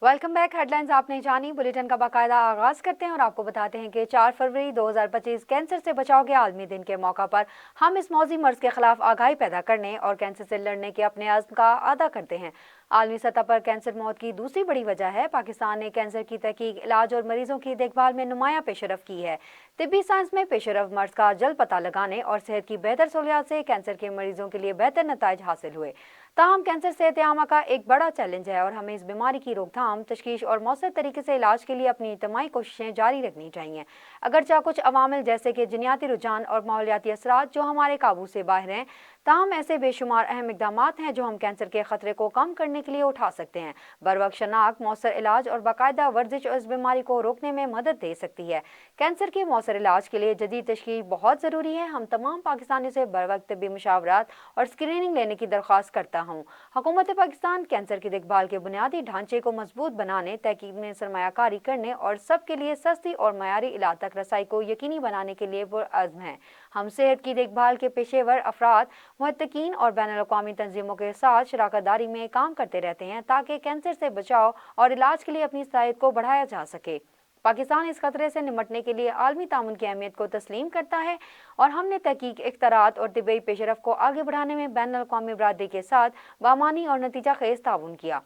Welcome back. Headlines आपने जानी, bulletin का बाकायदा आगाज करते हैं और आपको बताते हैं कि 4 फरवरी 2025 कैंसर से बचाव के आलमी दिन के मौका पर हम इस मौजी मर्ज के खिलाफ आगाही पैदा करने और कैंसर से लड़ने के अपने अज़्म का अदा करते हैं। आलमी सतह पर कैंसर मौत की दूसरी बड़ी वजह है। पाकिस्तान ने कैंसर की तहकीक, इलाज और मरीजों की देखभाल में नुमाया पेशरफ की है। तिब्बी साइंस में पेशरफ मर्ज का जल्द पता लगाने और सेहत की बेहतर सहूलियात से कैंसर के मरीजों के लिए बेहतर नताइज हासिल हुए। ताहम कैंसर सेहत आमा का एक बड़ा चैलेंज है और हमें इस बीमारी की रोकथाम, तशखीस और मौसर तरीके से इलाज के लिए अपनी इज्तिमाई कोशिशें जारी रखनी चाहिए। अगरचे कुछ अवामिल जैसे कि जिन्याती रुझान और माहौलियाती असरात जो हमारे काबू से बाहर हैं, ताहम ऐसे बेशुमार अहम इकदाम हैं जो हम कैंसर के खतरे को कम करने के लिए उठा सकते हैं। बरवक्त शनाख्त, मौसर इलाज और बाकायदा वर्जिश इस बीमारी को रोकने में मदद दे सकती है। कैंसर के मौसर इलाज के लिए जदीद तशखीस बहुत ज़रूरी है। हम तमाम पाकिस्तानी से बरवक्त तबी मुशावरात और स्क्रीनिंग लेने की दरख्वास्त करता हूँ। हुकूमत पाकिस्तान कैंसर की देखभाल के बुनियादी ढांचे को मजबूत बनाने, तहकीक में सरमायाकारी करने और सबके लिए सस्ती और मयारी इलाज तक रसाई को यकीनी बनाने के लिए पुरअज़्म है। हम सेहत की देखभाल के पेशेवर अफराद, मुहत्तकीन और बैनुल-अक़वामी तंजीमों के साथ शराकत-दारी में काम करते रहते हैं ताकि कैंसर से बचाव और इलाज के लिए अपनी सलाहियत को बढ़ाया जा सके। पाकिस्तान इस खतरे से निमटने के लिए आलमी ताउन की अहमियत को तस्लीम करता है और हमने तहकीक, इख्तरात और तिब्बी पेशरफ को आगे बढ़ाने में बैनुल-अक़वामी बरादरी के साथ बामानी और नतीजा खेज ताउन किया।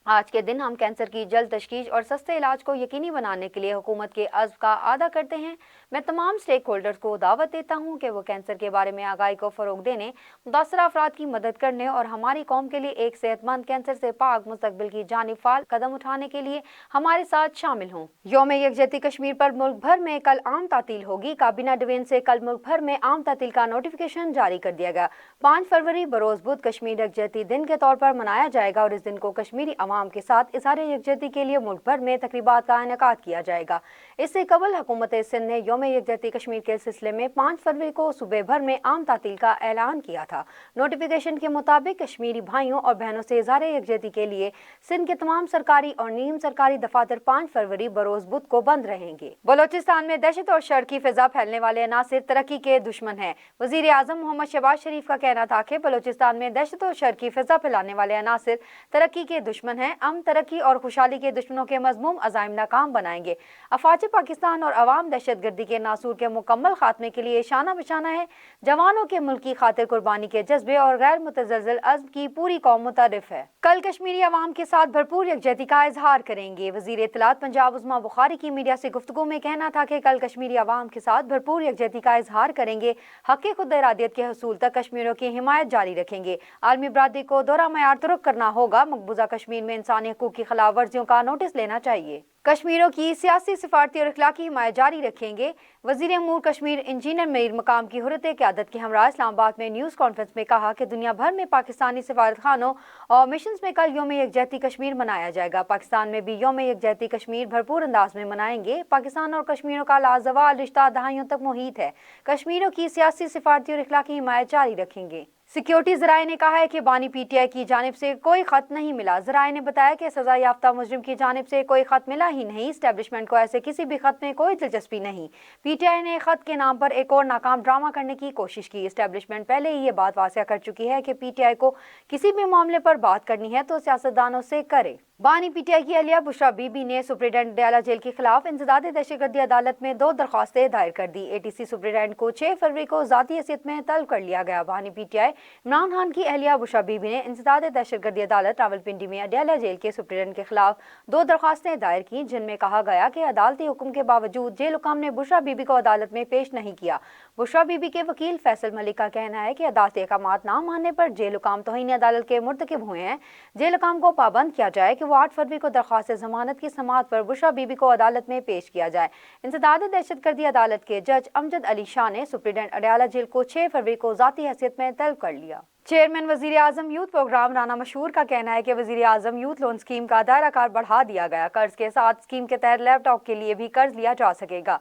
आज के दिन हम कैंसर की जल्द तशखीस और सस्ते इलाज को यकीनी बनाने के लिए हुकूमत के अज़्म का अदा करते हैं। मैं तमाम स्टेक होल्डर्स को दावत देता हूँ कि वो कैंसर के बारे में आगाही को फ़रोग देने, मुतासरा अफराद की मदद करने और हमारी कौम के लिए एक सेहतमंद कैंसर से पाक मुस्तकबिल की जानिब फ़ाल कदम उठाने के लिए हमारे साथ शामिल हों। यौम यकजहती कश्मीर पर मुल्क भर में कल आम तातील होगी। काबीना डिवीजन से कल मुल्क भर में आम तातील का नोटिफिकेशन जारी कर दिया गया। 5 फरवरी बरोज़ बुध कश्मीर यकजहती दिन के तौर पर मनाया जाएगा और इस दिन को कश्मीरी के साथ इज़हार यकजहती के लिए मुल्क भर में तकरीबात का इनेकाद किया जाएगा। इससे कबल हुकूमत सिंध ने यौम यकजहती कश्मीर के सिलसिले में 5 फरवरी को सूबे भर में आम तातील का ऐलान किया था। नोटिफिकेशन के मुताबिक कश्मीरी भाइयों और बहनों से इज़हार यकजहती के लिए सिंध के तमाम सरकारी और नीम सरकारी दफातर 5 फरवरी बरोज़ बुध को बंद रहेंगे। बलोचिस्तान में दहशत और शर की फिजा फैलने वाले अनासिर तरक्की के दुश्मन हैं। वज़ीर आज़म मोहम्मद शहबाज शरीफ का कहना था कि बलोचिस्तान में दहशत और शर की फिजा फैलाने वाले अनासिर तरक्की के दुश्मन हैं। तरक्की और खुशहाली के दुश्मनों के मज़मूम अज़ाइम नाकाम बनाएंगे। अफवाज पाकिस्तान और अवाम दहशत गर्दी के नासूर के मुकम्मल खात्मे के लिए शाना बिशाना है। जवानों के मुल्क की खातिर कुर्बानी के जज्बे और गैर मुतज़लज़ल अज़्म की पूरी कौम मुतरफ है। कल कश्मीरी अवाम के साथ भरपूर यकजहती का इजहार करेंगे। वज़ीर इत्तलात पंजाब उस्मा बुखारी की मीडिया से गुफ्तगू में कहना था कि कल कश्मीरी अवाम के साथ भरपूर यकजहती का इजहार करेंगे। हक़ खुद इरादियत के हसूल तक कश्मीरियों की हिमायत जारी रखेंगे। आलमी बरादरी को दोहरा मयार तुरुक करना होगा। मकबूजा कश्मीर में इंसानी हकूक़ की खिलाफ वर्जियों का नोटिस लेना चाहिए। कश्मीरियों की सियासी, सिफारती और अखलाकी हिमायत जारी रखेंगे। वज़ीर अमूर कश्मीर इंजीनियर मीर मकाम की हुर्रत क़यादत के हमरा इस्लामाबाद में न्यूज़ कॉन्फ्रेंस में कहा कि दुनिया भर में पाकिस्तानी सफारत खानों और मिशंस में कल यौम यकजहती कश्मीर मनाया जाएगा। पाकिस्तान में भी यौम यकजहती कश्मीर भरपूर अंदाज में मनाएंगे। पाकिस्तान और कश्मीरियों का लाजवाल रिश्ता दहाइयों तक मुहीत है। कश्मीरियों की सियासी, सिफारती और अखलाकी हिमायत जारी रखेंगे। सिक्योरिटी ज़राए ने कहा है कि बानी पीटीआई की जानिब से कोई खत नहीं मिला। ज़राए ने बताया कि सजा याफ्ता मुजरिम की जानिब से कोई खत मिला ही नहीं। इस्टेब्लिशमेंट को ऐसे किसी भी खत में कोई दिलचस्पी नहीं। पीटीआई ने खत के नाम पर एक और नाकाम ड्रामा करने की कोशिश की। इस्टेब्लिशमेंट पहले ही ये बात वासिया कर चुकी है कि पीटीआई को किसी भी मामले पर बात करनी है तो सियासतदानों से करे। बानी पीटीआई की अहलिया बुशरा बीबी ने सुप्रीडेंट अडयाला जेल के खिलाफ इंसदाद दहशतगर्दी अदालत में 2 दरख्वास्तें दायर कर दी। एटीसी सुप्रीडेंट को 6 फरवरी को ज़ाती हैसियत में तलब कर लिया गया। बानी पीटीआई इमरान खान की अहलिया बुशरा बीबी ने इंसदाद दहशतगर्दी अदालत रावलपिंडी में अडयाला जेल के सुप्रीडेंट के खिलाफ 2 दरख्वास्तें दायर की, जिनमें कहा गया कि अदालती हुक्म के बावजूद जेल हुकाम ने बुशरा बीबी को अदालत में पेश नहीं किया। बुशरा बीबी के वकील फैसल मलिक का कहना है कि अदालती अहकामात ना मानने पर जेल हुकाम तौहीन अदालत के मुर्तकिब हुए हैं। जेल हुकाम को पाबंद किया जाए कि वो 8 फरवरी को दरख्वास्त जमानत की समाअत पर बुशरा बीबी को अदालत में पेश किया जाए। इंसदाद दहशतगर्दी अदालत के जज अमजद अली शाह ने सुप्रीडेंट अडयाला जेल को 6 फरवरी को ज़ाती हैसियत में तलब कर लिया। चेयरमैन वज़ीर आज़म यूथ प्रोग्राम राना मशहूर का कहना है कि वज़ीर आज़म यूथ लोन स्कीम का दायरा कार बढ़ा दिया गया। कर्ज के साथ स्कीम के तहत लैपटॉप के लिए भी कर्ज लिया जा सकेगा।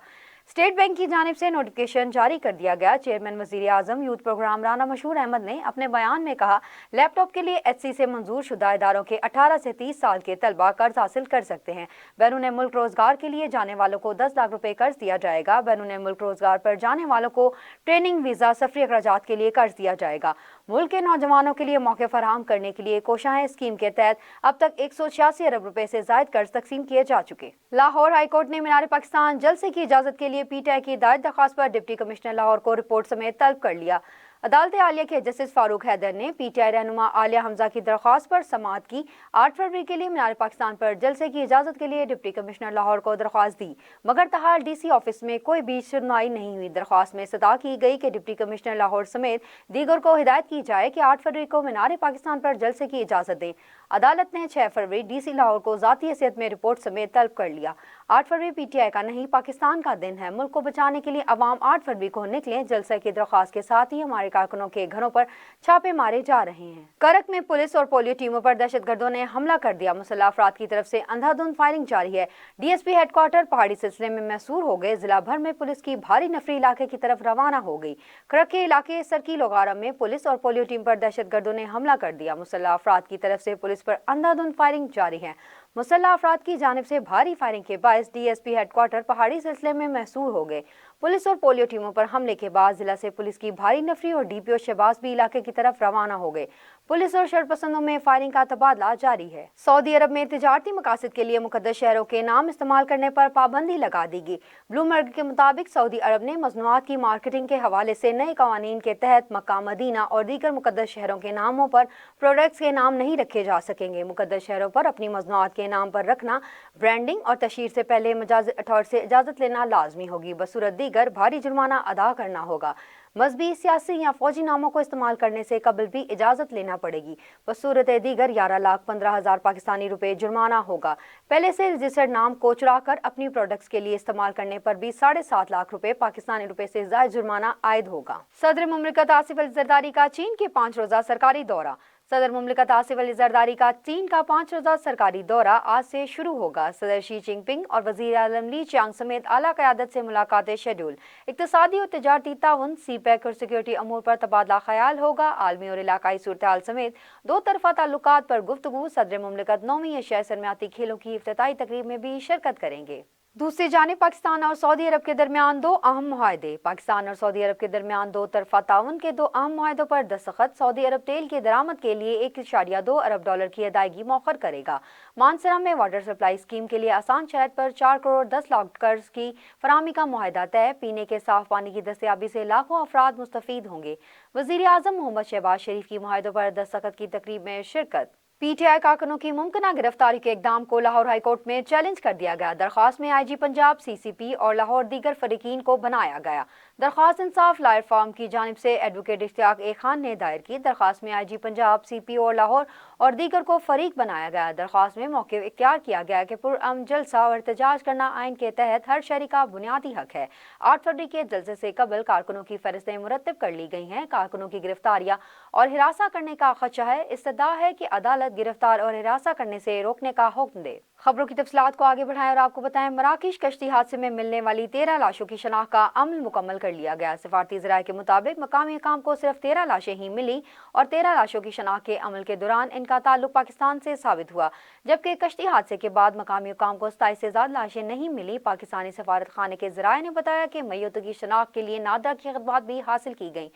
स्टेट बैंक की जानिब से नोटिफिकेशन जारी कर दिया गया। चेयरमैन वज़ीर आज़म यूथ प्रोग्राम राना मशहूर अहमद ने अपने बयान में कहा, लैपटॉप के लिए एचसी से मंजूर शुदा इदारों के 18 से 30 साल के तलबा कर्ज हासिल कर सकते हैं। बैरून मुल्क रोजगार के लिए जाने वालों को 10 लाख रुपए कर्ज दिया जाएगा। बैरून मुल्क रोजगार पर जाने वालों को ट्रेनिंग, वीज़ा, सफरी अखराजात के लिए कर्ज दिया जाएगा। मुल्क के नौजवानों के लिए मौके फराहम करने के लिए कोशाएं स्कीम के तहत अब तक 186 अरब रुपए से ज्यादा कर्ज तकसीम किए जा चुके। लाहौर हाई कोर्ट ने मीनार पाकिस्तान जलसे की इजाजत के लिए पीटीआई की दायर दरख्वास्त पर डिप्टी कमिश्नर लाहौर को रिपोर्ट समेत तलब कर लिया। अदालत आलिया के जस्टिस फारूक हैदर ने पीटीआई रहनुमा आलिया हमजा की दरख्वास्त पर समाअत की 8 फरवरी के लिए मीनार पाकिस्तान पर जलसे की इजाजत के लिए डिप्टी कमिश्नर लाहौर को दरख्वास्त दी, मगर तहाल डीसी ऑफिस में कोई भी सुनवाई नहीं हुई। दरख्वास्त में इस्तदा की गई कि डिप्टी कमिश्नर लाहौर समेत दीगर को हिदायत की जाए कि 8 फरवरी को मीनार पाकिस्तान पर जलसे की इजाजत दें। अदालत ने 6 फरवरी डीसी लाहौर को ज़ाती हैसियत में रिपोर्ट समेत तलब कर लिया। 8 फरवरी पीटीआई का नहीं पाकिस्तान का दिन है। मुल्क को बचाने के लिए अवाम 8 फरवरी को निकलें। जलसे की दरख्वास्त के साथ ही हमारे कारकुनों के घरों पर छापे मारे जा रहे हैं। करक में पुलिस और पोलियो टीमों पर दहशतगर्दों ने हमला कर दिया। मुसल्लह अफराद की तरफ से अंधाधुंध फायरिंग जारी है। डीएसपी हेडक्वार्टर पहाड़ी सिलसिले में मैसूर हो गए। जिला भर में पुलिस की भारी नफरी इलाके की तरफ रवाना हो गई। करक के इलाके सरकी लोगारम में पुलिस और पोलियो टीम पर दहशतगर्दों ने हमला कर दिया। मुसल्लह अफराद की तरफ से पुलिस पर अंधाधुंध फायरिंग जारी है। मुसल्लह अफराद की जानिब से भारी फायरिंग के बायस डीएसपी हेडक्वार्टर पहाड़ी सिलसिले में मैसूर हो गए। पुलिस और पोलियो टीमों पर हमले के बाद जिला से पुलिस की भारी नफरी और डीपीओ शहबाज भी इलाके की तरफ रवाना हो गए। पुलिस और शरपसंदों में फायरिंग का तबादला जारी है। सऊदी अरब में तिजारती मकासद के लिए मुकद्दस शहरों के नाम इस्तेमाल करने पर पाबंदी लगा दी गई। ब्लूमबर्ग के मुताबिक सऊदी अरब ने मसनूआत की मार्केटिंग के हवाले से नए कवानीन के तहत मक्का, मदीना और दीगर मुकद्दस शहरों के नामों पर प्रोडक्ट्स के नाम नहीं रखे जा सकेंगे। मुकद्दस शहरों पर अपनी मसनूआत के नाम पर रखना, ब्रांडिंग और तशहीर से पहले मजाज अथॉरिटी से इजाजत लेना लाजमी होगी। बसूरत दीगर भारी जुर्माना अदा करना होगा। मजहबी, सियासी या फौजी नामों को इस्तेमाल करने से कबल भी इजाजत लेना पड़ेगी। बसूरत दीगर 11,15,000 पाकिस्तानी रुपए जुर्माना होगा। पहले से रजिस्टर्ड नाम को चुराकर अपनी प्रोडक्ट्स के लिए इस्तेमाल करने पर भी 7.5 लाख रुपए पाकिस्तानी रुपए से ज्यादा जुर्माना आयद होगा। सदर मुमलिकत आसिफ अली जरदारी का चीन के 5 रोजा सरकारी दौरा। सदर मुमलिकत आसिफ अली जरदारी का चीन का 5 रोजा सरकारी दौरा आज से शुरू होगा। सदर शी जिनपिंग और वजीर आज़म ली चियांग समेत आला क़यादत से मुलाकातें शेड्यूल। इक़्तिसादी और तिजारती ताउन, सीपैक और सिक्योरिटी अमूर पर तबादला ख्याल होगा। आलमी और इलाकाई सूरत-ए-हाल समेत दो तरफ़ा ताल्लुकात पर गुफ्तगू। सदर मुमलिकत 9वीं एशियाई सरमायाती खेलों की इफ्तिताई तकरीब में भी शिरकत करेंगे। दूसरी जानिब पाकिस्तान और सऊदी अरब के दरमियान दो अहम मुआहदे। पाकिस्तान और सऊदी अरब के दरमियान दो तरफा ताउन के दो अहम मुआहदों पर दस्तखत। सऊदी अरब तेल की दरामद के लिए 1.2 अरब डॉलर की अदायगी मौखर करेगा। मानसरा में वाटर सप्लाई स्कीम के लिए आसान शर्त पर 4 करोड़ 10 लाख कर्ज की फराहमी का मुआहदा तय। पीने के साफ पानी की दस्तयाबी से लाखों अफराद मुस्तफीद होंगे। वजीर आज़म मोहम्मद शहबाज शरीफ की मुआहदों पर दस्तखत की तकरीब में शिरकत। पीटीआई कारकुनों की मुमकिना गिरफ्तारी के इकदाम को लाहौर हाई कोर्ट में चैलेंज कर दिया गया। दरख्वास्त में आईजी पंजाब, सीसीपी और लाहौर दीगर फरीकीन को बनाया गया। दरख्वास्त इंसाफ लायर फार्म की जानिब से एडवोकेट इश्तियाक ए खान ने दायर की। दरख्वास्त में आईजी पंजाब, सीपी और लाहौर और दीगर को फरीक बनाया गया। दरख्वास्त में मौके इख्तियार किया गया कि पुरअमन जलसा और एहतजाज करना आइन के तहत हर शहरी का बुनियादी हक है। 8 फरवरी के जलसे से कबल कारकुनों की फहरिस्तें मुरतब कर ली गई हैं। कारकुनों की गिरफ्तारियां और हिरासा करने का खदशा है। इस्तदा है कि अदालत गिरफ्तार और हिरासा करने से रोकने का हुक्म दे। खबरों की तफसीलात को आगे बढ़ाएं और आपको बताएं, मराकश कश्ती हादसे में मिलने वाली 13 लाशों की शनाख्त का अमल मुकम्मल कर लिया गया। सिफारती ज़राए के मुताबिक मकामी हकाम को सिर्फ 13 लाशें ही मिली और 13 लाशों की शनाख्त के अमल के दौरान इनका ताल्लुक पाकिस्तान से साबित हुआ, जबकि कश्ती हादसे के बाद मकामी हकाम को 27 से ज्यादा लाशें नहीं मिली। पाकिस्तानी सफारत खाने के ज़राए ने बताया कि मैयतों की शनाख्त के लिए नादरा की खिदमत भी हासिल की गई।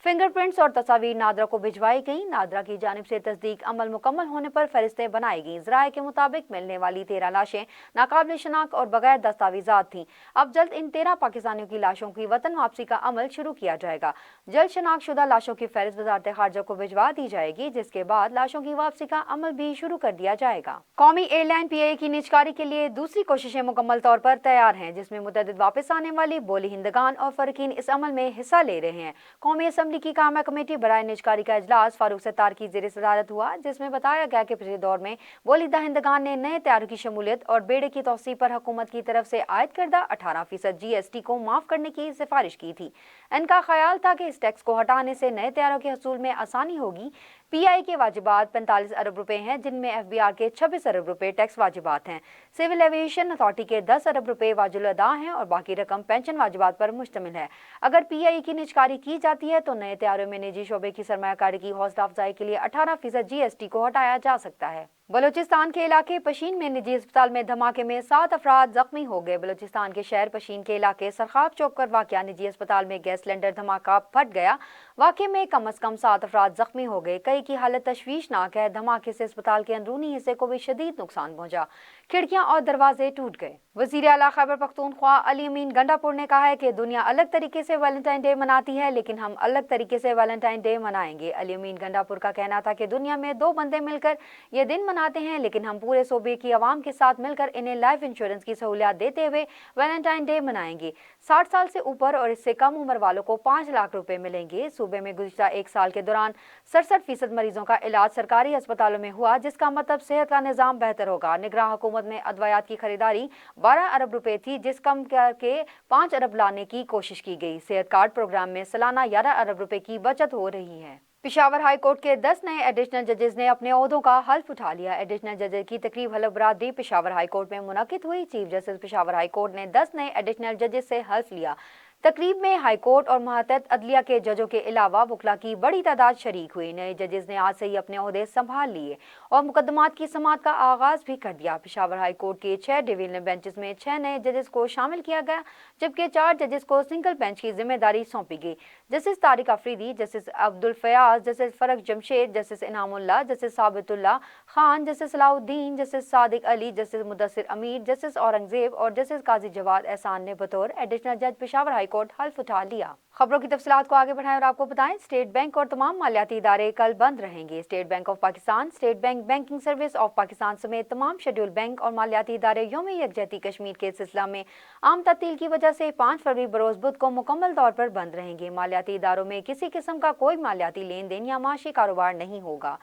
फिंगरप्रिंट्स और तस्वीर नादरा को भिजवाई गई। नादरा की जानिब से तस्दीक अमल मुकम्मल होने पर फरिश्तें बनाई गई। ज़राए के मुताबिक मिलने वाली 13 लाशें नाकाबिल शनाख्त और बगैर दस्तावेजात थीं। अब जल्द इन 13 पाकिस्तानियों की लाशों की वतन वापसी का अमल शुरू किया जाएगा। जल्द शनाख्त शुदा लाशों की फहरिस्त वजारत खारजा को भिजवा दी जाएगी, जिसके बाद लाशों की वापसी का अमल भी शुरू कर दिया जाएगा। कौमी एयरलाइन पीआईए की निजकारी के लिए दूसरी कोशिशें मुकम्मल तौर पर तैयार हैं, जिसमें मुतअद्दिद वापस आने वाली बोली हिंदगान और फरकीन इस अमल में हिस्सा ले रहे हैं। कौमी असम्बली की कामा कमेटी बराए निजकारी का इजलास फारूक सत्तार की ज़ेर सदारत हुआ, जिसमें बताया गया कि पिछले दौर में बोली दहिंदगान ने नए तैयारों की शमूलियत और बेड़े की तौसीब पर हुकूमत की तरफ से आयद करदा 18% GST को माफ करने की सिफारिश की थी। इनका ख्याल था कि इस टैक्स को हटाने से नए तैयारों के हसूल में आसानी होगी। पीआई के वाजिबात 45 अरब रुपए हैं, जिनमें FBR के 26 अरब रुपए टैक्स वाजिबात हैं। सिविल एविएशन अथॉरिटी के 10 अरब रुपए वाजिब अदा हैं और बाकी रकम पेंशन वाजिबात पर मुश्तमिल है। अगर पीआई की निजकारी की जाती है तो नए तैयारों में निजी शोबे की सरमायाकारी की हौसला अफजाई के लिए 18% GST को हटाया जा सकता है। बलूचिस्तान के इलाके पशीन में निजी अस्पताल में धमाके में 7 अफराद जख्मी हो गए। बलूचिस्तान के शहर पशीन के इलाके सरखाब चौक पर वाक़या निजी अस्पताल में गैस सिलेंडर धमाका फट गया। वाक़े में कम अज़ कम 7 अफराद जख्मी हो गए। कई की हालत तशवीशनाक है। धमाके से अस्पताल के अंदरूनी हिस्से को भी शदीद नुकसान पहुंचा। खिड़कियां और दरवाजे टूट गए। वज़ीर आला खैबर पख्तूनख्वा अली अमीन गंडापुर ने कहा है कि दुनिया अलग तरीके से वैलेंटाइन डे मनाती है, लेकिन हम अलग तरीके से वैलेंटाइन डे मनाएंगे। अली अमीन गंडापुर का कहना था कि दुनिया में 2 बंदे मिलकर ये दिन मनाते हैं, लेकिन हम पूरे सूबे की आवाम के साथ मिलकर इन्हें लाइफ इंश्योरेंस की सहूलियत देते हुए वैलेंटाइन डे मनाएंगे। 60 साल से ऊपर और इससे कम उम्र वालों को 5 लाख रुपए मिलेंगे। सूबे में गुज़िश्ता 1 साल के दौरान 67% मरीजों का इलाज सरकारी अस्पतालों में हुआ, जिसका मतलब सेहत का निज़ाम बेहतर होगा। निगरान हुकूमत में अद्वियात की खरीदारी 12 अरब रुपए थी, जिस कम करके 5 अरब लाने की कोशिश की गई। सेहत कार्ड प्रोग्राम में सालाना 11 अरब रुपए की बचत हो रही है। पेशावर हाई कोर्ट के 10 नए एडिशनल जजेस ने अपने ओहदों का हल्फ उठा लिया। एडिशनल जजेस की तकरीब हल्फ बरादरी पेशावर हाई कोर्ट में मुनक्किद हुई। Chief justice Peshawar high court ने 10 नए एडिशनल जजेस से हल्फ लिया। तकरीब में हाई कोर्ट और महतहत अदलिया के जजों के अलावा वकला की बड़ी तादाद शरीक हुई। नए जजेस ने आज से ही अपने ओहदे संभाल लिए और मुकदमात की समाअत का आगाज भी कर दिया। पेशावर हाई कोर्ट के 6 डिवीजनल बेंचेस में 6 नए जजेस को शामिल किया गया, जबकि 4 जजेस को सिंगल बेंच की जिम्मेदारी सौंपी गई। Justice Tariq Afridi, justice Abdul Fayyaz, justice फरक Jamshed, justice Inamullah, justice Sabitullah Khan, justice Salahuddin, justice Sadiq Ali, justice Mudassir Amir, justice Aurangzeb और जस्टिस काजी जवाद एहसान ने बतौर एडिशनल जज पेशावर हाई कोर्ट हल्फ उठा लिया। खबरों की तफसीलात को आगे बढ़ाएं और आपको बताएं, स्टेट बैंक और तमाम मालियाती इदारे कल बंद रहेंगे। State bank of Pakistan, state bank, banking service of Pakistan समेत तमाम शेड्यूल बैंक और मालियाती इदारे यौम यकजहती कश्मीर के सिलसिला में आम तब्दील की वजह से 5 फरवरी बरोज बुध को मुकम्मल तौर पर बंद रहेंगे। मालियाती इदारों में किसी किस्म का कोई मालियाती लेन देन या माशी कारोबार नहीं होगा।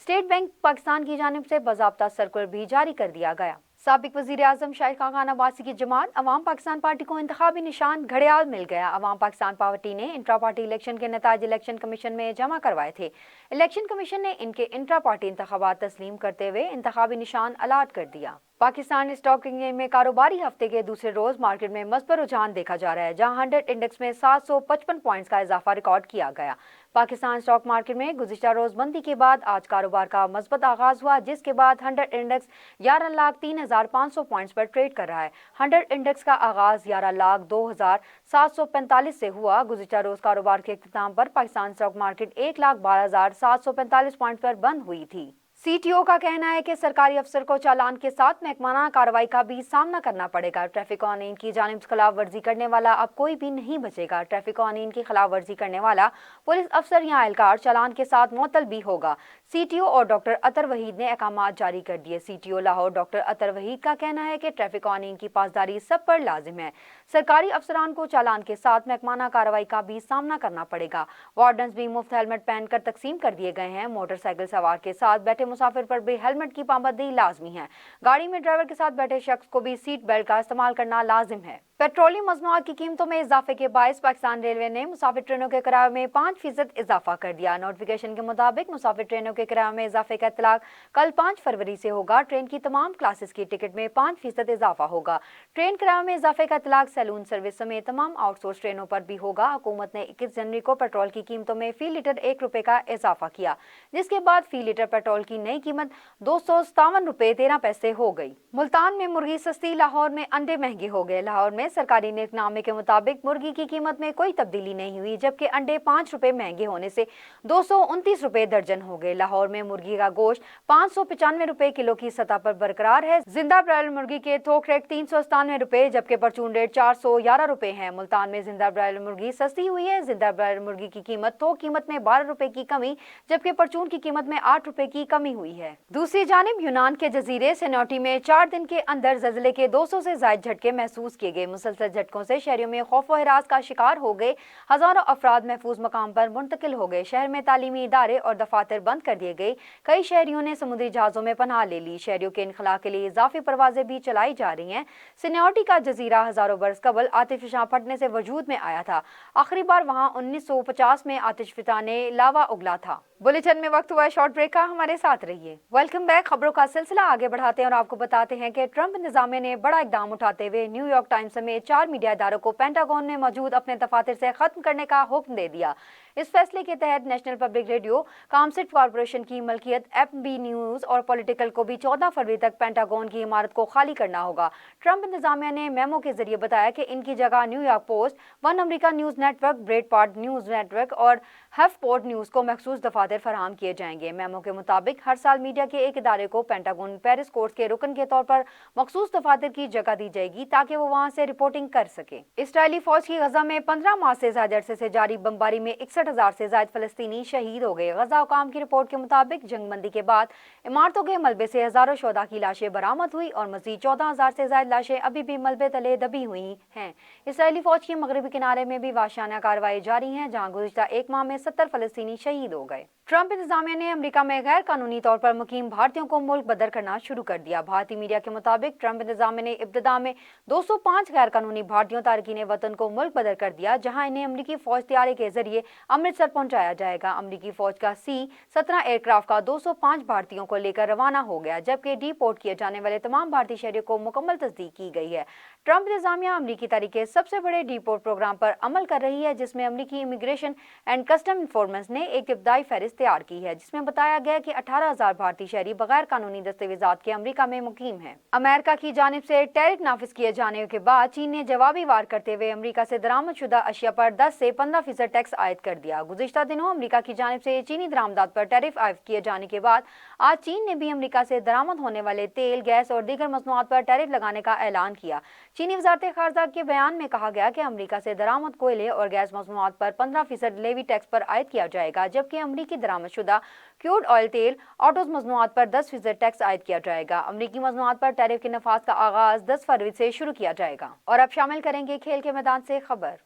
स्टेट बैंक पाकिस्तान की जानिब से बाज़ाब्ता सर्कुलर भी जारी कर दिया गया। साबिक वज़ीर आज़म शाहिद खान अब्बासी की जमात अवाम पाकिस्तान पार्टी को इंतखाबी निशान घड़ियाल मिल गया। अवाम पाकिस्तान पार्टी ने इंट्रा पार्टी इलेक्शन के नताइज इलेक्शन कमीशन में जमा करवाए थे। इलेक्शन कमीशन ने इनके इंट्रा पार्टी इंतखाबात तस्लीम करते हुए इंतखाबी निशान अलाट कर दिया। पाकिस्तान स्टॉक एक्सचेंज में कारोबारी हफ्ते के दूसरे रोज मार्केट में मस्बत रुझान देखा जा रहा है, जहां 100 इंडेक्स में 755 पॉइंट्स का इजाफा रिकॉर्ड किया गया। पाकिस्तान स्टॉक मार्केट में गुज़िश्ता रोज बंदी के बाद आज कारोबार का मस्बत आगाज हुआ, जिसके बाद 100 इंडेक्स 11,03,500 पॉइंट्स पर ट्रेड कर रहा है। 100 इंडेक्स का आगाज 11,02,745 से हुआ। गुज़िश्ता रोज कारोबार के इख्तिताम पर पाकिस्तान स्टॉक मार्केट 1,12,745 पॉइंट पर बंद हुई थी। सीटीओ का कहना है कि सरकारी अफसर को चालान के साथ महकमाना कार्रवाई का भी सामना करना पड़ेगा। ट्रैफिक कानून की जानिब से खिलाफ वर्जी करने वाला अब कोई भी नहीं बचेगा। ट्रैफिक कानून की खिलाफ वर्जी करने वाला पुलिस अफसर या एहलकार चालान के साथ मुअत्तल भी होगा। सीटीओ और डॉक्टर अतर वहीद ने अहकामात जारी कर दिए। सीटीओ लाहौर डॉक्टर अतर वहीद का कहना है कि ट्रैफिक कानून की पासदारी सब पर लाजिम है। सरकारी अफसरान को चालान के साथ महकमाना कार्रवाई का भी सामना करना पड़ेगा। वार्डन्स भी मुफ्त हेलमेट पहनकर तकसीम कर दिए गए हैं। मोटरसाइकिल सवार के साथ बैठे मुसाफिर पर भी हेलमेट की पाबंदी लाजमी है। गाड़ी में ड्राइवर के साथ बैठे शख्स को भी सीट बेल्ट का इस्तेमाल करना लाजिम है। पेट्रोलियम मसनूआत की कीमतों में इजाफे के बायस पाकिस्तान रेलवे ने मुसाफिर ट्रेनों के किराए में 5% इजाफा कर दिया। नोटिफिकेशन के मुताबिक मुसाफिर ट्रेनों के किराए में इजाफे का इतलाक कल 5 फरवरी से होगा। ट्रेन की तमाम क्लासेस की टिकट में 5% इजाफा होगा। ट्रेन किराए में इजाफे का इतलाक सैलून सर्विस समेत तमाम आउटसोर्स ट्रेनों पर भी होगा। हुकूमत ने 21 जनवरी को पेट्रोल की कीमतों में फी लीटर 1 रुपए का इजाफा किया, जिसके बाद फी लीटर पेट्रोल की नई कीमत 257 रुपए 13 पैसे हो गई। मुल्तान में मुर्गी सस्ती, लाहौर में अंडे महंगे हो गए। लाहौर में सरकारी निकनामे के मुताबिक मुर्गी की कीमत में कोई तब्दीली नहीं हुई, जबकि अंडे 5 रुपए महंगे होने से 229 रुपए दर्जन हो गए। लाहौर में मुर्गी का गोश्त 595 रुपए किलो की सतह पर बरकरार है। जिंदा ब्रायलर मुर्गी के थोक रेट 397 रुपए, जबकि परचून रेट 411 रुपए है। मुल्तान में जिंदा ब्रायलर मुर्गी सस्ती हुई है। जिंदा ब्रायलर मुर्गी की कीमत थोक कीमत में 12 रुपए की कमी, जबकि परचून की कीमत में 8 रुपए की कमी हुई है। दूसरी जानिब यूनान के जजीरे सेनोटी में 4 दिन के अंदर ज़लज़ले के 200 से ज़ायद झटके महसूस किए गए। मुसलसल झटकों से शहरियों में खौफ व हिरास का शिकार हो गए। हजारों अफराद महफूज मकाम पर मुंतकिल हो गए। शहर में तालीमी इदारे और दफातर बंद कर दिए गए। कई शहरियों ने समुद्री जहाजों में पनाह ले ली। शहरियों के इनखला के लिए इजाफी परवाजें भी चलाई जा रही हैं। सेनोटी का जजीरा हजारों बरस कबल आतिशफशां फटने से वजूद में आया था। आखिरी बार वहाँ 1950 में आतिशफशां ने लावा उगला था। बुलेटिन में वक्त हुआ है शॉर्ट ब्रेक का, हमारे साथ रहिए। Welcome back. खबरों का सिलसिला आगे बढ़ाते हैं और आपको बताते हैं कि ट्रंप निजामिया ने बड़ा इकदाम उठाते हुए न्यूयॉर्क टाइम्स समेत 4 मीडिया इदारों को पेंटागन में मौजूद अपने दफातर से खत्म करने का हुक्म दे दिया। इस फैसले के तहत नेशनल पब्लिक रेडियो कामसिट कॉरपोरेशन की मलकियत FB न्यूज़ और पॉलिटिकल को भी 14 फरवरी तक पेंटागन की इमारत को खाली करना होगा। ट्रंप इंतजामिया ने मेमो के जरिए बताया कि इनकी जगह New York Post, One America News Network, Breitbart News Network और हफपोर्ट न्यूज़ को मखसूस दफातर फराहम किए जाएंगे। मेमो के मुताबिक हर साल मीडिया के एक इदारे को पेंटागन पेरिस कोर्स के रुकन के तौर पर मखसूस दफातर की जगह दी जाएगी ताकि वो वहां से रिपोर्टिंग कर सके। इसराइली फौज की गजा में 15 माह से ज्यादा अरसे से जारी बमबारी में 61,000 से ज्यादा फलस्तीनी शहीद हो गए। गजा हुकाम की रिपोर्ट के मुताबिक जंगबंदी के बाद इमारतों के मलबे से हजारों शोधा की लाशें बरामद हुई और मजीद 14,000 से ज्यादा लाशें अभी भी मलबे तले दबी हुई हैं। इसराइली फौज की मगरबी किनारे में भी वाशियाना कार्रवाई जारी है, जहां गुज़िश्ता एक माह में 70 फलस्तीनी शहीद हो गए। ट्रंप इंतजामिया ने अमेरिका में गैर कानूनी तौर पर मुकीम भारतीयों को मुल्क बदर करना शुरू कर दिया। भारतीय मीडिया के मुताबिक ट्रंप इंतजामिया ने इब्तिदा में 205 गैर कानूनी भारतीयों तारकीन वतन को मुल्क बदर कर दिया, जहां इन्हें अमरीकी फौज तैयारी के जरिए अमृतसर पहुंचाया जाएगा। अमरीकी फौज का C-17 एयरक्राफ्ट का 205 भारतीयों को लेकर रवाना हो गया, जबकि डिपोर्ट किए जाने वाले तमाम भारतीय शहरियों को मुकम्मल तस्दीक की गई है। ट्रंप इंतजामिया अमरीकी तरीके सबसे बड़े डिपोर्ट प्रोग्राम पर अमल कर रही है, जिसमें अमरीकी इमिग्रेशन एंड कस्टम इन्फोर्मेंस ने एक इब्तदाई फहरिस्त तैयार की है, जिसमें बताया गया कि 18,000 भारतीय शहरी बगैर कानूनी दस्तावेजात के अमेरिका में मुकीम हैं। अमेरिका की जानिब से टैरिफ नाफिज किए जाने के बाद चीन ने जवाबी वार करते हुए अमेरिका से दरामदशुदा अशिया पर 10 से 15% टैक्स आयद कर दिया। गुज़िश्ता दिनों अमेरिका की जानिब से चीनी दरामदात पर टैरिफ आयद किए जाने के बाद आज चीन ने भी अमेरिका से दरामद होने वाले तेल, गैस और दीगर मसनूआत पर टैरिफ लगाने का ऐलान किया। चीनी वज़ारत ख़ारजा के बयान में कहा गया कि अमेरिका से दरामद कोयले और गैस मसनूआत पर 15% लेवी टैक्स पर आयद किया जाएगा, जबकि अमेरिकी दरामदशुदा क्रूड ऑयल, तेल, ऑटोज मसनूआत पर 10% टैक्स आयद किया जाएगा। अमेरिकी मसनूआत पर टैरिफ के नफाज का आगाज 10 फरवरी से शुरू किया जाएगा। और अब शामिल करेंगे खेल के मैदान से खबर।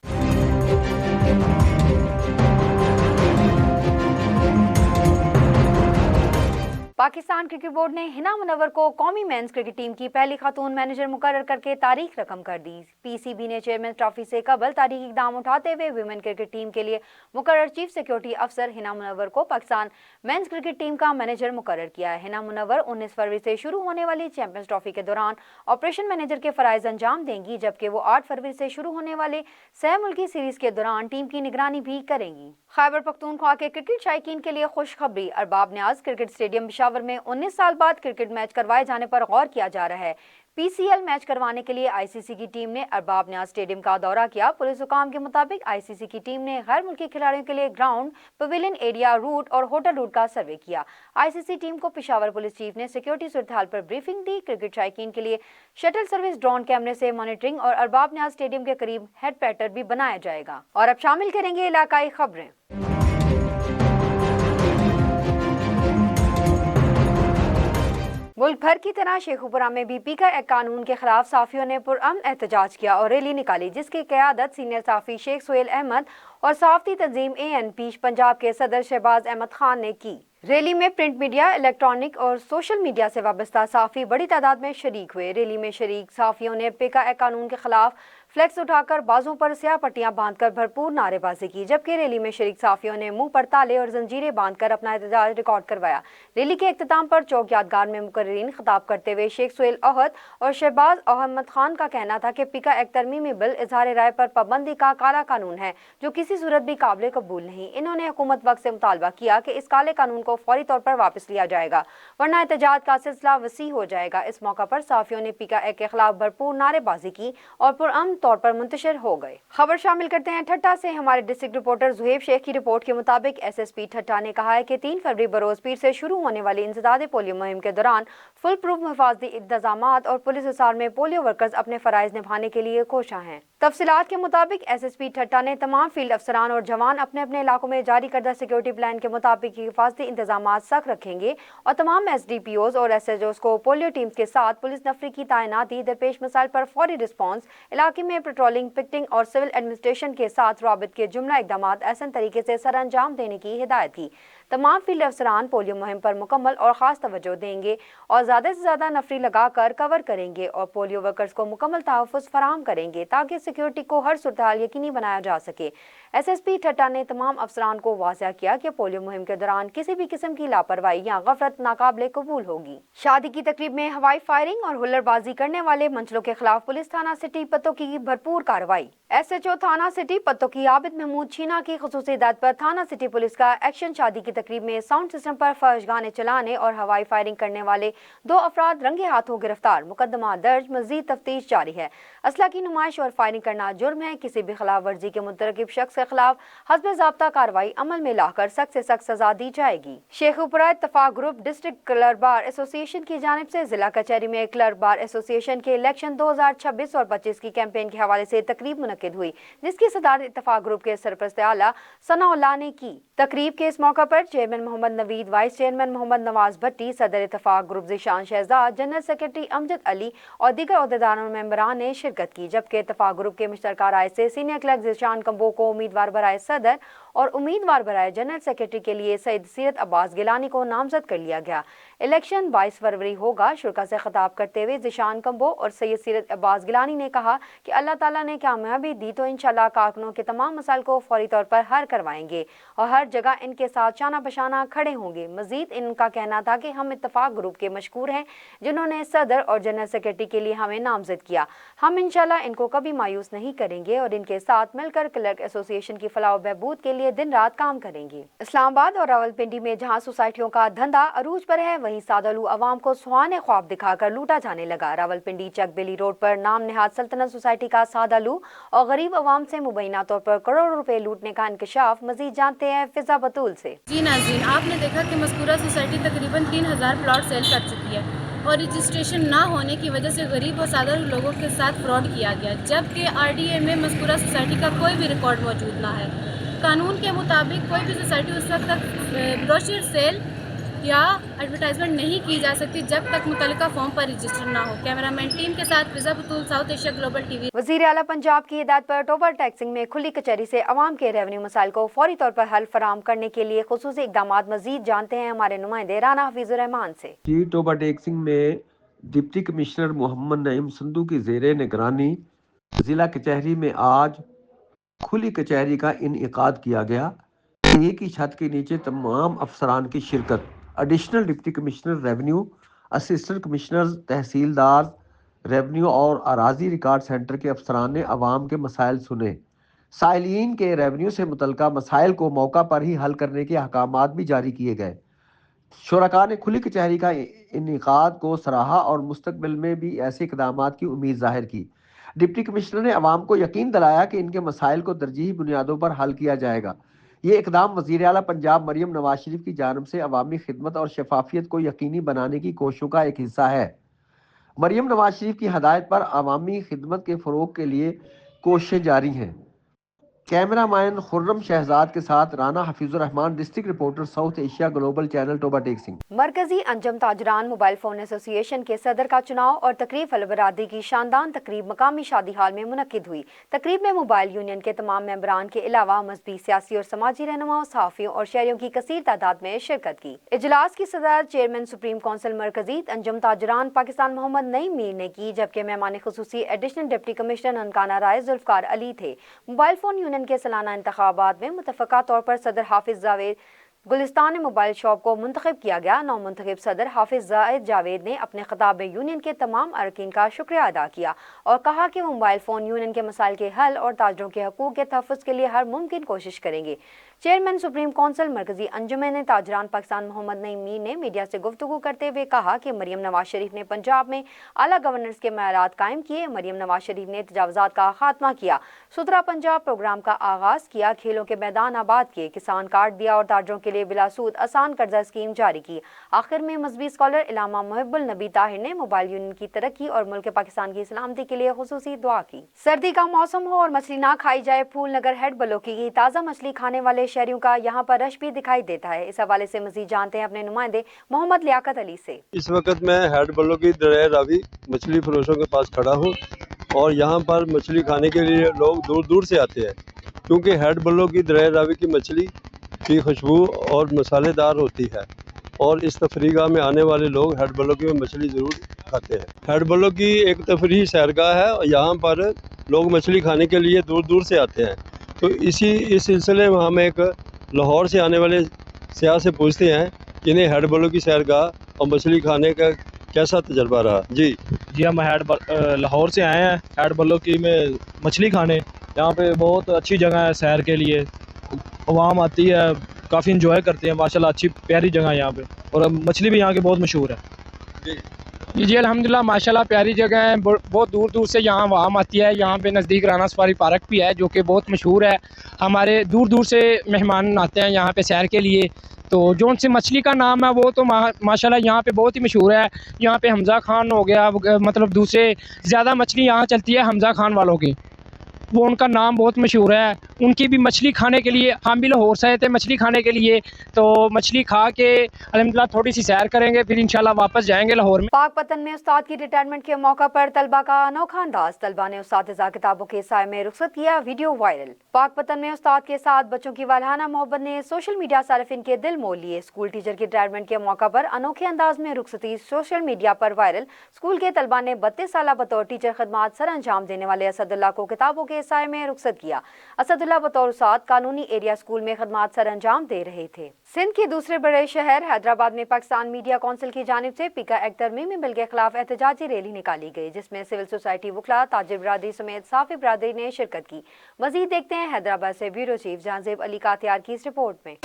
पाकिस्तान क्रिकेट बोर्ड ने हिना मुनव्वर को कौमी मेंस क्रिकेट टीम की पहली खातून मैनेजर मुकर्रर करके तारीख रकम कर दी। PCB ने चेयरमैन ट्रॉफी से कबल तारीखी इकदाम उठाते हुए विमेन क्रिकेट टीम के लिए मुकर्रर चीफ सिक्योरिटी अफसर हिना मुनव्वर को पाकिस्तान मेंस क्रिकेट टीम का मैनेजर मुकर्रर किया है। हिना मुनव्वर 19 फरवरी से शुरू होने वाली चैंपियंस ट्रॉफी के दौरान ऑपरेशन मैनेजर के फराइज अंजाम देंगी, जबकि वो 8 फरवरी से शुरू होने वाले सह मुल्की सीरीज के दौरान टीम की निगरानी भी करेंगी। खैबर पख्तूनख्वा के क्रिकेट शायकीन के लिए खुशखबरी, अरबाब न्याज क्रिकेट स्टेडियम पेशावर में 19 साल बाद क्रिकेट मैच करवाए जाने पर गौर किया जा रहा है। PCL मैच करवाने के लिए ICC की टीम ने अरबाब न्याज स्टेडियम का दौरा किया। पुलिस हुकाम के मुताबिक ICC की टीम ने गैर मुल्की खिलाड़ियों के लिए ग्राउंड, पवेलियन एरिया, रूट और होटल रूट का सर्वे किया। ICC टीम को पेशावर पुलिस चीफ ने सिक्योरिटी सूरत हाल पर ब्रीफिंग दी। क्रिकेट शायकीन के लिए शटल सर्विस, ड्रोन कैमरे से मॉनिटरिंग और अरबाब न्याज स्टेडियम के करीब हेड पैटर भी बनाया जाएगा। और अब शामिल करेंगे इलाकाई खबरें। मुल्क भर की तरह शेखुपुरा में भी PKI कानून के खिलाफ साफियों ने पुरअमन एहतजाज किया और रैली निकाली, जिसकी क़यादत सीनियर साफी शेख सुहेल अहमद और साफती तंजीम ANP पंजाब के सदर शहबाज अहमद खान ने की। रैली में प्रिंट मीडिया, इलेक्ट्रॉनिक और सोशल मीडिया से वाबस्ता साफी बड़ी तादाद में शरीक हुए। रैली में शरीक साफियों ने PKI कानून के खिलाफ फ्लैक्स उठाकर बाजों पर स्याह पट्टियां बांधकर भरपूर नारेबाजी की, जबकि रैली में शरीक साफियों ने मुंह पर ताले और जंजीरें बांधकर अपना एहतजाज रिकॉर्ड करवाया। रैली के इख्तिताम पर चौक यादगार में मुकर्रीन खिताब करते हुए शेख सुहेल अहद और शहबाज अहमद खान का कहना था कि PKI तरमीमी बिल इजहार राय पर पाबंदी का काला कानून है, जो किसी सूरत भी काबिल कबूल नहीं। इन्होंने हुकूमत वक्त से मुतालबा किया कि इस काले कानून को फौरी तौर पर वापस लिया जाएगा, वरना एहतजाज का सिलसिला वसी हो जाएगा। इस मौका पर साफियों ने PKI के खिलाफ भरपूर नारेबाजी की और पुरअमन तौर पर मुंतशिर हो गए। खबर शामिल करते हैं ठट्टा से। हमारे डिस्ट्रिक्ट रिपोर्टर जुहेब शेख की रिपोर्ट के मुताबिक SSP ठट्टा ने कहा है कि 3 फरवरी बरोज पीर से शुरू होने वाली इंसदाद पोलियो मुहिम के दौरान फुल प्रूफ हिफाजती इंतजामात और पुलिस हिसार में पोलियो वर्कर्स अपने फराइज निभाने के लिए कोशां हैं। तफसीलात के मुताबिक SSP ठट्टा ने तमाम फील्ड अफसरान और जवान अपने अपने इलाकों में जारी करदा सिक्योरिटी प्लान के मुताबिक हिफाजती इंतजामात सख्त रखेंगे और तमाम SDPOs और SHOs को पोलियो टीम्स के साथ पुलिस नफरी की तैनाती, दरपेश मसाइल पर फौरी रिस्पॉन्स, इलाके में पेट्रोलिंग, पिकटिंग और सिविल एडमिनिस्ट्रेशन के साथ राबित के जुमला इकदाम आसान तरीके से सर अंजाम देने की हिदायत की। تمام فیلڈ افسران پولیو مہم پر مکمل اور خاص توجہ دیں گے اور زیادہ سے زیادہ نفری لگا کر کور کریں گے اور پولیو ورکرز کو مکمل تحفظ فراہم کریں گے تاکہ سیکیورٹی کو ہر صورتحال یقینی بنایا جا سکے۔ ایس ایس پی ٹھٹا نے تمام افسران کو واضح کیا کہ پولیو مہم کے دوران کسی بھی قسم کی لاپرواہی یا غفلت ناقابل قبول ہوگی۔ شادی کی تقریب میں ہوائی فائرنگ اور ہلڑ بازی کرنے والے منچلوں کے خلاف پولیس تھانہ سٹی پتوکی کی بھرپور کارروائی۔ ایس ایچ او تھانہ سٹی پتوکی عابد محمود چھینا کی خصوصی ہدایت پر تھانہ سٹی پولیس کا ایکشن شادی کی تقریب میں ساؤنڈ سسٹم پر فحش گانے چلانے اور ہوائی فائرنگ کرنے والے 2 افراد رنگے ہاتھوں گرفتار، مقدمہ درج، مزید تفتیش جاری ہے۔ اسلحہ کی نمائش اور فائرنگ کرنا جرم ہے۔ کسی بھی خلاف ورزی کے مرتکب شخص کے خلاف حسب ضابطہ کارروائی عمل میں لا کر سخت سے سخت سزا دی جائے گی۔ شیخ پورہ اتفاق گروپ ڈسٹرکٹ کلر بار ایسوسی ایشن کی جانب سے ضلع کچہری میں کلر بار ایسوسی ایشن کے الیکشن 2026 اور 25 کی کیمپین کے حوالے سے تقریب منعقد ہوئی، جس کی صدارت اتفاق گروپ کے سرپرست اعلیٰ ثناء اللہ نے کی۔ تقریب کے اس موقع پر chairman Muhammad Naveed, vice chairman Muhammad Nawaz Bhatti, صدر Ittefaq group Zeeshan Shahzad, general secretary Amjad Ali اور دیگر عہدیداروں اور ممبران نے شرکت کی، جبکہ اتفاق گروپ کے مشترکہ رائے سے سینئر کلرک ذیشان کمبو کو امیدوار برائے صدر اور امیدوار برائے جنرل سیکرٹری کے لیے سید سیرت عباس گیلانی کو نامزد کر لیا گیا۔ الیکشن 22 فروری ہوگا۔ شرکا سے خطاب کرتے ہوئے ذیشان کمبو اور سید سیرت عباس گیلانی نے کہا کہ اللہ تعالیٰ نے کامیابی دی تو انشاءاللہ کارکنوں کے تمام مسائل کو فوری طور پر حل کروائیں گے اور ہر جگہ ان کے ساتھ شانہ بشانہ کھڑے ہوں گے۔ مزید ان کا کہنا تھا کہ ہم اتفاق گروپ کے مشکور ہیں جنہوں نے صدر اور جنرل سیکرٹری کے لیے ہمیں نامزد کیا۔ ہم انشاءاللہ ان کو کبھی مایوس نہیں کریں گے اور ان کے ساتھ مل کر کلرک ایسوسی ایشن کی فلاح و بہبود کے لیے دن رات کام کریں گے۔ اسلام آباد اور راولپنڈی میں جہاں سوسائٹیوں کا دھندا عروج پر ہے، وہیں سادالو عوام کو سہانے خواب دکھا کر لوٹا جانے لگا۔ راولپنڈی چک بیلی روڈ پر نام نہاد سلطنت سوسائٹی کا سادالو اور غریب عوام سے مبینہ طور پر کروڑوں روپے لوٹنے کا انکشاف۔ مزید جانتے ہیں فضا بطول سے۔ جی ناظرین، آپ نے دیکھا کہ مذکورہ سوسائٹی تقریباً 3000 پلاٹ سیل کر چکی ہے اور رجسٹریشن نہ ہونے کی وجہ سے غریب اور سادہ لوگوں کے ساتھ فراڈ کیا گیا، جبکہ آر ڈی اے میں مذکورہ سوسائٹی کا کوئی بھی ریکارڈ موجود نہ ہے۔ قانون کے مطابق کوئی بھی سوسائٹی اس وقت تک بروشر سیل یا ایڈورٹائزمنٹ نہیں کی جا سکتی جب تک متعلقہ فارم پر رجسٹر نہ ہو۔ کیمرہ مین ٹیم کے ساتھ Fiza Batool, South Asia Global T V. وزیر اعلیٰ پنجاب کی ہدایت پر ٹوبر ٹیکسنگ میں کھلی کچہری سے عوام کے ریونیو مسائل کو فوری طور پر حل فراہم کرنے کے لیے خصوصی اقدامات۔ مزید جانتے ہیں ہمارے نمائندے رانا حفیظ الرحمان سے۔ ٹوبر ٹیکسنگ میں ڈپٹی کمشنر محمد نعیم سندھو کی زیر نگرانی ضلع کچہری میں آج کھلی کچہری کا انعقاد کیا گیا۔ ایک ہی چھت کے نیچے تمام افسران کی شرکت، additional deputy commissioner revenue, assistant commissioner tehsildar revenue اور اراضی ریکارڈ سینٹر کے افسران نے عوام کے مسائل سنے۔ سائلین کے ریونیو سے متعلقہ مسائل کو موقع پر ہی حل کرنے کے احکامات بھی جاری کیے گئے۔ شرکاء نے کھلی کچہری کا انعقاد کو سراہا اور مستقبل میں بھی ایسے اقدامات کی امید ظاہر کی۔ ڈپٹی کمشنر نے عوام کو یقین دلایا کہ ان کے مسائل کو ترجیحی بنیادوں پر حل کیا جائے گا۔ یہ اقدام وزیر اعلیٰ پنجاب مریم نواز شریف کی جانب سے عوامی خدمت اور شفافیت کو یقینی بنانے کی کوششوں کا ایک حصہ ہے۔ مریم نواز شریف کی ہدایت پر عوامی خدمت کے فروغ کے لیے کوششیں جاری ہیں۔ کیمرہ مین خرم شہزاد کے ساتھ Rana Hafeez ur Rehman, district reporter, South Asia Global channel, Toba Tek Singh. مرکزی انجم تاجران موبائل فون ایسوسی ایشن کے صدر کا چناؤ اور تقریب فل برادری کی شاندار تقریب مقامی شادی ہال میں منعقد ہوئی۔ تقریب میں موبائل یونین کے تمام ممبران کے علاوہ مذہبی، سیاسی اور سماجی رہنماؤں، صحافیوں اور شہریوں کی کثیر تعداد میں شرکت کی۔ اجلاس کی صدارت چیئرمین سپریم کونسل مرکزی انجم تاجران پاکستان محمد نعیم میر نے کی، جبکہ مہمان خصوصی ایڈیشنل ڈپٹی کمشنر ننکانہ رائے ذوالفقار علی تھے۔ موبائل فون یونین کے سالانہ انتخابات میں متفقہ طور پر صدر حافظ جاوید گلستان موبائل شاپ کو منتخب کیا گیا۔ نو منتخب صدر حافظ زائد جاوید نے اپنے خطاب میں یونین کے تمام اراکین کا شکریہ ادا کیا اور کہا کہ وہ موبائل فون یونین کے مسائل کے حل اور تاجروں کے حقوق کے تحفظ کے لیے ہر ممکن کوشش کریں گے۔ چیئرمین سپریم کونسل مرکزی انجمن تاجران پاکستان محمد نعیم میر نے میڈیا سے گفتگو کرتے ہوئے کہا کہ مریم نواز شریف نے پنجاب میں اعلیٰ گورننس کے معیارات قائم کیے۔ مریم نواز شریف نے تجاوزات کا خاتمہ کیا، ستھرا پنجاب پروگرام کا آغاز کیا، کھیلوں کے میدان آباد کیے، کسان کارڈ دیا اور تاجروں کے لیے بلا سود آسان قرضہ اسکیم جاری کی۔ آخر میں مذہبی اسکالر علامہ محب النبی طاہر نے موبائل یونین کی ترقی اور ملک پاکستان کی سلامتی کے لیے خصوصی دعا کی۔ سردی کا موسم ہو اور مچھلی نہ کھائی جائے، پھول نگر ہیڈ بلوکی کی تازہ مچھلی کھانے والے شہریوں کا یہاں پر رش بھی دکھائی دیتا ہے۔ اس حوالے سے مزید جانتے ہیں اپنے نمائندے محمد لیاقت علی سے۔ اس وقت میں ہیڈ بلوکی دریا راوی مچھلی فروشوں کے پاس کھڑا ہوں اور یہاں پر مچھلی کھانے کے لیے لوگ دور دور سے آتے ہیں، کیونکہ ہیڈ بلوکی دریا راوی کی مچھلی की खुशबू और मसालेदार होती है और इस तफरीह में आने वाले लोग हेड बलोगी में मछली ज़रूर खाते हैं। हेड बलोगी एक तफरीही सैरगाह है और यहाँ पर लोग मछली खाने के लिए दूर दूर से आते हैं। तो इस सिलसिले में हम एक लाहौर से आने वाले सियाह से पूछते हैं कि इन्हें हेड बलोगी सैरगाह और मछली खाने का कैसा तजर्बा रहा। जी हम लाहौर से आए हैं हेड बलोगी में मछली खाने। यहाँ पे बहुत अच्छी जगह है सैर के लिए, अवाम आती है, काफ़ी इंजॉय करते हैं माशाल्लाह, अच्छी प्यारी जगह है यहाँ पे और मछली भी यहाँ की बहुत मशहूर है। जी अल्हम्दुलिल्लाह माशाल्लाह प्यारी जगह है, बहुत दूर दूर से यहाँ अवाम आती है। यहाँ पे नज़दीक राना सफारी पार्क भी है जो कि बहुत मशहूर है, हमारे दूर दूर से मेहमान आते हैं यहाँ पे सैर के लिए। तो जो से मछली का नाम है वो तो माशाल्लाह यहाँ पे बहुत ही मशहूर है। यहाँ पे हमज़ा खान हो गया, मतलब दूसरे ज़्यादा मछली यहाँ चलती है हमज़ा खान वालों की, वो उनका नाम बहुत मशहूर है। उनकी भी मछली खाने के लिए हम भी लाहौर से आए थे मछली खाने के लिए, तो मछली खा के अल्हम्दुलिल्लाह थोड़ी सी सैर करेंगे, फिर इंशाल्लाह वापस जाएंगे लाहौर में। पाकपतन में उस्ताद की रिटायरमेंट के मौका पर तलबा का अनोखा अंदाज, तलबा ने उस्तादिज़ा किताबों के साए में रुखसत किया, वीडियो वायरल। पाकपतन में उस्ताद के साथ बच्चों की वालहाना मोहब्बत ने सोशल मीडिया सारिफिन के दिल मोल लिए। स्कूल टीचर की रिटायरमेंट के मौका पर अनोखे अंदाज में रुखसती सोशल मीडिया पर वायरल। स्कूल के तलबा ने 32 साल बतौर टीचर खदमात सर अंजाम देने वाले असदुल्ला को किताबों के साए में रुखसत किया। असदुल्ला बतौर उस्ताद कानूनी एरिया स्कूल में खदमात सर अंजाम दे रहे थे। सिंध के दूसरे बड़े शहर हैदराबाद में पाकिस्तान मीडिया कौंसिल की जानिब से पीका एक्ट तरमीमी बिल के खिलाफ एहतजाजी रैली निकाली गई, जिसमें सिविल सोसाइटी वकला, ताजिर बिरादरी समेत साफी बिरादरी ने शिरकत की। मजीद देखते हैं हैदराबाद से ब्यूरो चीफ जहांजेब अली कातियार की इस रिपोर्ट में।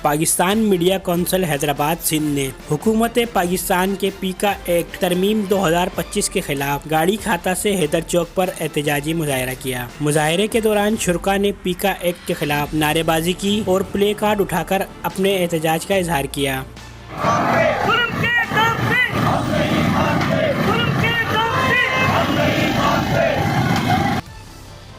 पाकिस्तान मीडिया कौंसिल हैदराबाद सिंध ने हुकूमत पाकिस्तान के पीका एक्ट तरमीम 2025 के खिलाफ गाड़ी खाता से हैदर चौक पर एहतजाजी मुजाहरा किया। मुजाहरे के दौरान शुरका ने पीका एक्ट के खिलाफ नारेबाजी की और प्ले कार्ड उठाकर अपने एहतजाज का इजहार किया।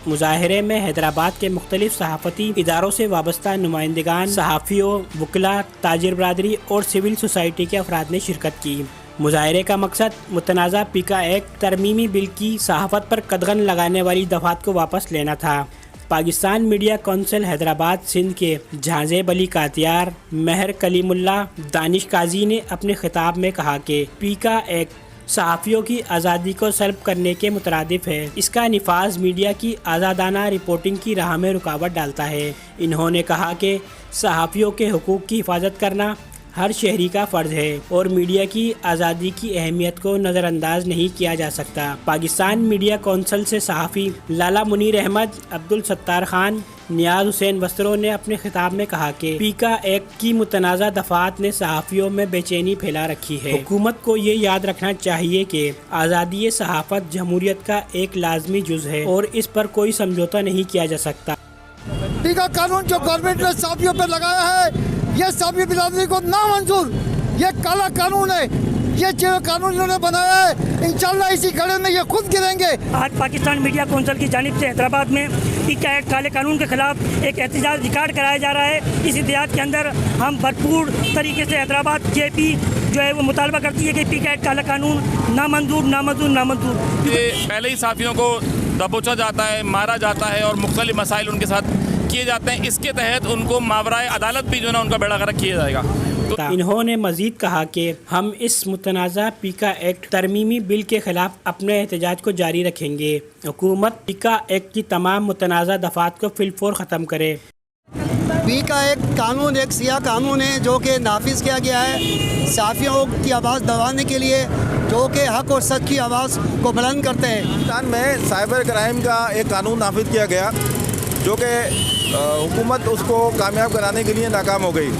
मुजाहरे में हैदराबाद के मुख्तलिफ सहाफ़ती इदारों से वाबस्ता नुमाइंदगान, सहाफ़ियों, वकला, ताजिर बिरादरी और सिविल सोसाइटी के अफराद ने शिरकत की। मुजाहरे का मकसद मुतनाज़ा पीका एक्ट तरमीमी बिल की सहाफ़त पर कदगन लगाने वाली दफ़ात को वापस लेना था। पाकिस्तान मीडिया कौंसिल हैदराबाद सिंध के जहांजेब अली कातियार, महर कलीमुल्ला, दानिश काजी ने अपने खिताब में कहा कि पीका एक्ट सहाफ़ियों की आज़ादी को सल्ब करने के मुतरादिफ है। इसका निफाज मीडिया की आज़ादाना रिपोर्टिंग की राह में रुकावट डालता है। इन्होंने कहा कि सहाफ़ियों के हुकूक की हिफाजत करना हर शहरी का फ़र्ज़ है और मीडिया की आज़ादी की अहमियत को नज़रअंदाज नहीं किया जा सकता। पाकिस्तान मीडिया कौंसिल से सहाफ़ी लाला मुनीर अहमद, अब्दुल सत्तार खान, नियाज हुसैन वस्त्रों ने अपने खिताब में कहा कि पीका एक्ट की मुतनाज़ा दफ़ात ने सहाफ़ियों में बेचैनी फैला रखी है। हुकूमत को ये याद रखना चाहिए कि आज़ादी सहाफ़त जमहूरियत का एक लाजमी जुज़ है और इस पर कोई समझौता नहीं किया जा सकता। पीका कानून जो गवर्नमेंट ने सहाफ़ियों पर लगाया है, ये सहाफ़ी बिरादरी को नामंजूर, ये काला कानून है। ये जो कानून इन्होंने बनाया है, इंशाल्लाह इसी खड़े में ये खुद गिरेंगे। आज पाकिस्तान मीडिया कौंसिल की जानिब से हैदराबाद में पीका एक्ट काले कानून के खिलाफ एक एहतजाज रिकॉर्ड कराया जा रहा है। इस एहतजाज के अंदर हम भरपूर तरीके से हैदराबाद JP जो है वो मुतालबा करती है कि पीका एक्ट काला कानून नामंजूर नामंजूर नामंजूर। ये पहले ही साफियों को दबोचा जाता है, मारा जाता है और मुख्तलिफ मसाइल उनके साथ किए जाते हैं। इसके तहत उनको मावराए अदालत भी जो है उनका बेड़ा गर्क किया जाएगा। इन्होंने मजीद कहा कि हम इस मुतनाज़ा पीका एक्ट तरमीमी बिल के खिलाफ अपने एहतजाज को जारी रखेंगे। हुकूमत पीका एक्ट की तमाम मुतनाज़ा दफ़ात को फिलफौर ख़त्म करे। पीका एक्ट कानून एक सियाह कानून है जो कि नाफिज किया गया है सहाफ़ियों की आवाज़ दबाने के लिए, जो कि हक और सच की आवाज़ को बुलंद करते हैं। पाकिस्तान में साइबर क्राइम का एक कानून नाफिज किया गया जो कि हुकूमत उसको कामयाब कराने के लिए नाकाम हो गई।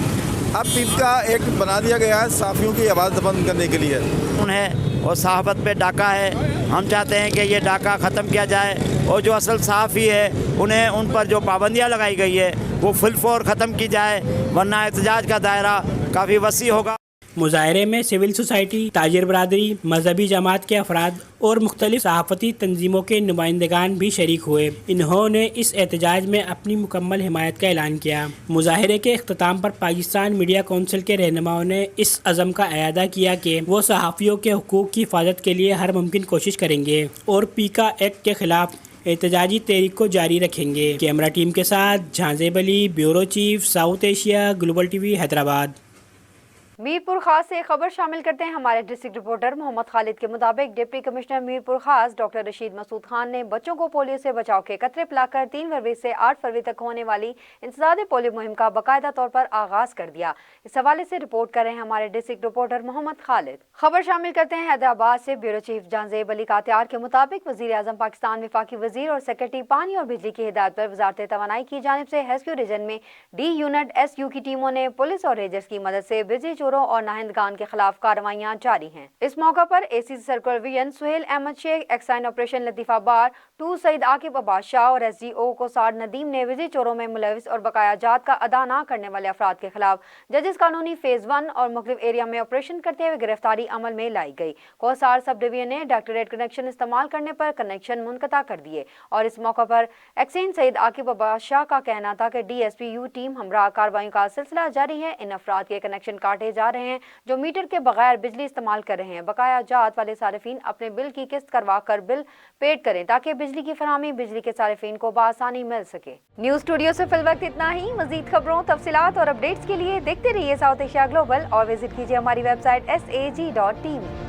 अब पीका एक्ट बना दिया गया है सहाफ़ियों की आवाज़ बंद करने के लिए। उन्हें और सहाफ़त पे डाका है, हम चाहते हैं कि ये डाका ख़त्म किया जाए और जो असल सहाफ़ी है उन्हें उन पर जो पाबंदियाँ लगाई गई है वो फिलफौर ख़त्म की जाए, वरना एहतजाज का दायरा काफ़ी वसी होगा। मुजाहरे में सिविल सोसाइटी, ताजिर बरादरी, मजहबी जमात के अफराद और मुख्तलिफ सहाफ़ती तंजीमों के नुमाइंदगान भी शरीक हुए। इन्होंने इस एहतजाज में अपनी मुकम्मल हिमायत का ऐलान किया। मुजाहरे के इख्तिताम पर पाकिस्तान मीडिया कौंसिल के रहनुमाओं ने इस अज़म का अयादा किया कि वो सहाफ़ियों के हुकूक़ की हिफाजत के लिए हर मुमकिन कोशिश करेंगे और पीका एक्ट के खिलाफ एहतजाजी तहरीक को जारी रखेंगे। कैमरा टीम के साथ Jahanzeb Ali, bureau chief, South Asia, Global TV, Hyderabad. Mirpur Khas से खबर शामिल करते हैं हमारे डिस्ट्रिक्ट रिपोर्टर मोहम्मद खालिद के मुताबिक डिप्टी कमिश्नर मीरपुर खास डॉक्टर रशीद मसूद खान ने बच्चों को पोलियो से बचाव के कतरे पिलाकर 3 फरवरी से 8 फरवरी तक होने वाली इंसदाद पोलियो मुहिम का बाकायदा तौर पर आगाज कर दिया। इस हवाले से रिपोर्ट कर रहे हैं हमारे डिस्ट्रिक्ट रिपोर्टर मोहम्मद खालिद। खबर शामिल करते हैं हैदराबाद से। ब्यूरो चीफ जांजेब अली कातियार के मुताबिक वजीर आजम पाकिस्तान वफाकी वजीर और सेक्रेटरी पानी और बिजली की हिदायत पर वजारत तवानाई की जानिब से रेस्क्यू रीजन में डी यूनिट SU की टीमों ने पुलिस और रेंजर्स की मदद से बिजली चोरों और नाहिंदगान के खिलाफ कार्रवाइयां जारी हैं। इस मौका पर ACC circle division Suhail Ahmed Shaikh, excise operation Latifabad 2 Saeed Aqib Abbas Shah और SDO कोसार नदीम ने बिजली चोरों में मुलविस और बकाया जात का अदा न करने वाले अफराद के खिलाफ जजेस कानूनी फेज 1 और मुख्तलिफ एरिया में ऑपरेशन करते हुए गिरफ्तारी अमल में लाई गई। कोसार सब डिवीजन ने डायरेक्टरेट कनेक्शन इस्तेमाल करने पर कनेक्शन मुनक़ता कर दिए और इस मौका पर एक्साइन सईद आकिब अब्बास शाह का कहना था कि DSPU टीम हमरा कार्रवाई का सिलसिला जारी है। इन अफराद के कनेक्शन काटे जा रहे हैं जो मीटर के बगैर बिजली इस्तेमाल कर रहे हैं। बकाया जात वाले सारिफीन अपने बिल की किस्त करवा कर बिल पेड करें ताकि बिजली की फराहमी बिजली के सारिफीन को बआसानी मिल सके। न्यूज़ स्टूडियो से फिल वक्त इतना ही। मजीद खबरों, तफसीलात और अपडेट्स के लिए देखते रहिए साउथ एशिया ग्लोबल और विजिट कीजिए हमारी वेबसाइट SAG.TV।